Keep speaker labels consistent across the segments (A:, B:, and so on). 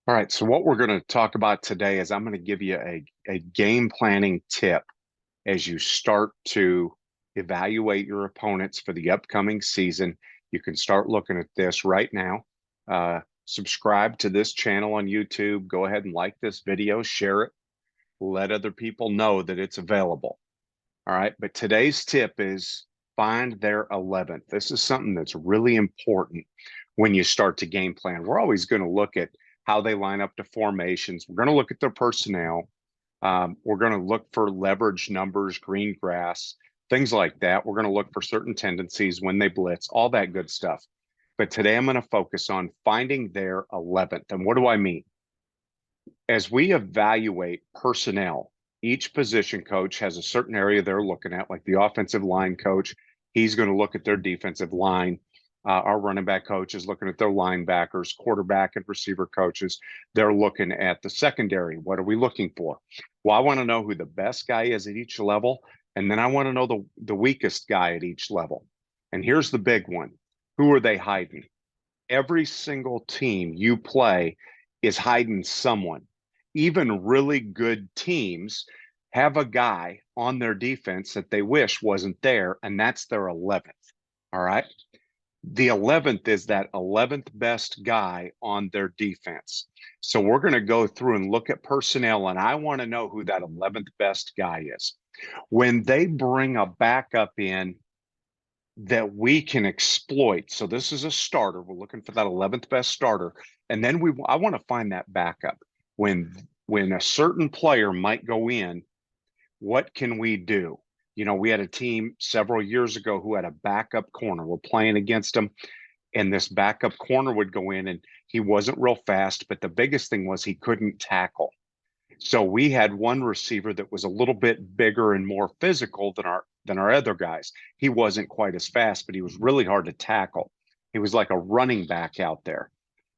A: All right, so what we're going to talk about today is I'm going to give you a game planning tip as you start to evaluate your opponents for the upcoming season. You can start looking at this right now. Subscribe to this channel on YouTube. Go ahead and like this video, share it, let other people know that it's available. All right, but today's tip is find their 11th. This is something that's really important when you start to game plan. We're always going to look at how they line up to formations. We're going to look at their personnel. We're going to look for leverage numbers, green grass, things like that. We're going to look for certain tendencies when they blitz, all that good stuff. But today I'm going to focus on finding their 11th. And what do I mean? As we evaluate personnel, each position coach has a certain area they're looking at, like the offensive line coach. He's going to look at their defensive line. Our running back coach is looking at their linebackers, quarterback and receiver coaches. They're looking at the secondary. What are we looking for? Well, I want to know who the best guy is at each level. And then I want to know the weakest guy at each level. And here's the big one. Who are they hiding? Every single team you play is hiding someone. Even really good teams have a guy on their defense that they wish wasn't there, and that's their 11th. All right. The 11th is that 11th best guy on their defense. So we're going to go through and look at personnel, and I want to know who that 11th best guy is. When they bring a backup in that we can exploit. So this is a starter. We're looking for that 11th best starter. And then I want to find that backup. When a certain player might go in, what can we do? You know, we had a team several years ago who had a backup corner. We're playing against them, and this backup corner would go in, and he wasn't real fast, but the biggest thing was he couldn't tackle. So we had one receiver that was a little bit bigger and more physical than our other guys. He wasn't quite as fast, but he was really hard to tackle. He was like a running back out there.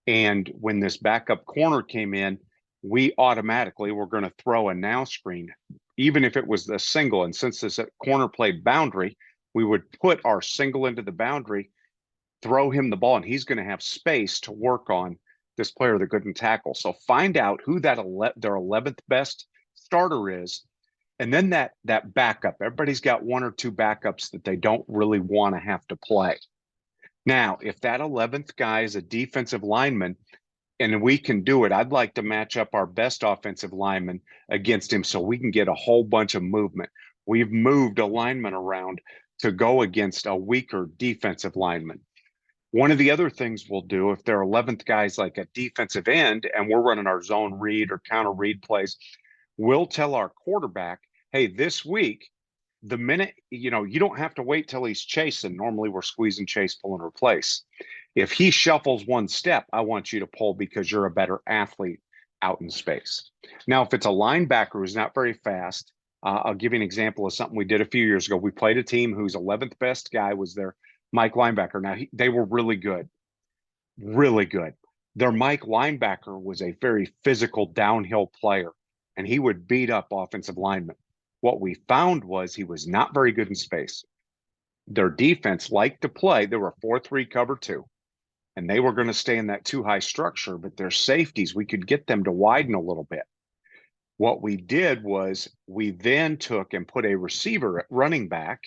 A: And when this backup corner came in, we automatically were going to throw a now screen, even if it was the single. And since this corner played boundary, we would put our single into the boundary, throw him the ball, and he's going to have space to work on this player that couldn't tackle. So find out who their 11th best starter is, and then that backup. Everybody's got one or two backups that they don't really want to have to play. Now, if that 11th guy is a defensive lineman and we can do it, I'd like to match up our best offensive lineman against him so we can get a whole bunch of movement. We've moved a lineman around to go against a weaker defensive lineman. One of the other things we'll do if they're 11th guys like a defensive end and we're running our zone read or counter read plays, we'll tell our quarterback, hey, this week, the minute, you know, you don't have to wait till he's chasing. Normally we're squeezing, chase, pull, and replace. If he shuffles one step, I want you to pull because you're a better athlete out in space. Now, if it's a linebacker who's not very fast, I'll give you an example of something we did a few years ago. We played a team whose 11th best guy was their Mike linebacker. Now, they were really good, really good. Their Mike linebacker was a very physical downhill player, and he would beat up offensive linemen. What we found was he was not very good in space. Their defense liked to play. They were a 4-3 cover two, and they were going to stay in that too high structure, but their safeties, we could get them to widen a little bit. What we did was we then took and put a receiver at running back.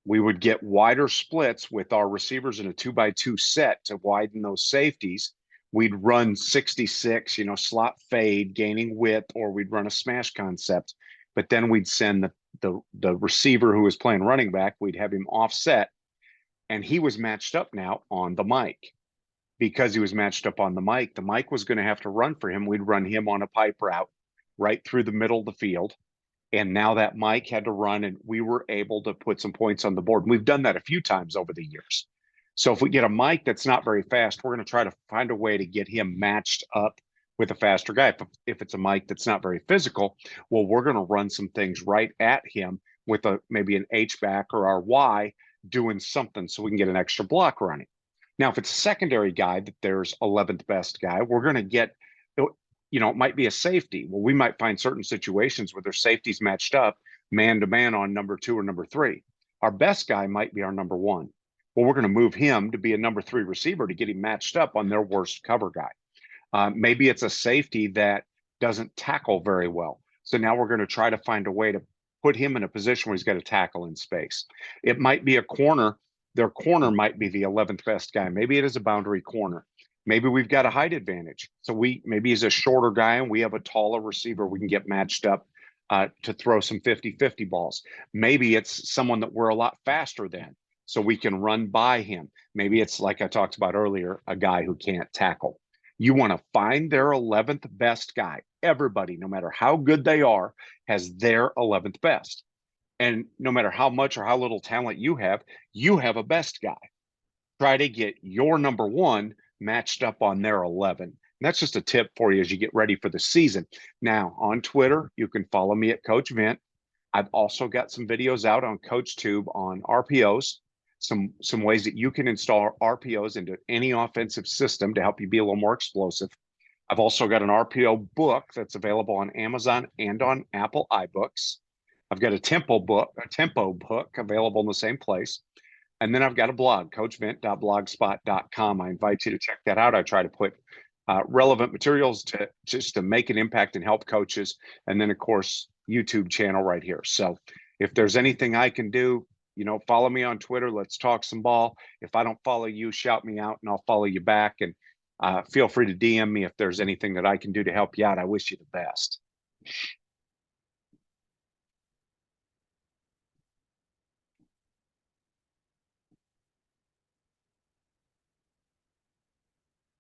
A: We would get wider splits with our receivers in a 2x2 set to widen those safeties. We'd run 66, you know, slot fade, gaining width, or we'd run a smash concept. But then we'd send the receiver who was playing running back, we'd have him offset, and he was matched up now on the mic. Because he was matched up on the mic was going to have to run for him. We'd run him on a pipe route right through the middle of the field. And now that Mike had to run, and we were able to put some points on the board. We've done that a few times over the years. So if we get a Mike that's not very fast, we're going to try to find a way to get him matched up with a faster guy. If it's a Mike that's not very physical, well, we're going to run some things right at him with maybe an H back or our Y doing something so we can get an extra block running. Now, if it's a secondary guy that there's 11th best guy, we're going to get, you know, it might be a safety. Well, we might find certain situations where their safeties matched up man to man on number 2 or number 3. Our best guy might be our number 1. Well, we're going to move him to be a number 3 receiver to get him matched up on their worst cover guy. Maybe it's a safety that doesn't tackle very well. So now we're going to try to find a way to put him in a position where he's got to tackle in space. It might be a corner. Their corner might be the 11th best guy. Maybe it is a boundary corner. Maybe we've got a height advantage. So maybe he's a shorter guy and we have a taller receiver. We can get matched up to throw some 50-50 balls. Maybe it's someone that we're a lot faster than, so we can run by him. Maybe it's, like I talked about earlier, a guy who can't tackle. You want to find their 11th best guy. Everybody, no matter how good they are, has their 11th best. And no matter how much or how little talent you have a best guy. Try to get your number one matched up on their 11. And that's just a tip for you as you get ready for the season. Now, on Twitter, you can follow me at Coach Vint. I've also got some videos out on CoachTube on RPOs, some ways that you can install RPOs into any offensive system to help you be a little more explosive. I've also got an RPO book that's available on Amazon and on Apple iBooks. I've got a tempo book available in the same place. And then I've got a blog, coachvint.blogspot.com. I invite you to check that out. I try to put relevant materials to make an impact and help coaches. And then, of course, YouTube channel right here. So if there's anything I can do, follow me on Twitter. Let's talk some ball. If I don't follow you, shout me out and I'll follow you back. And feel free to DM me if there's anything that I can do to help you out. I wish you the best.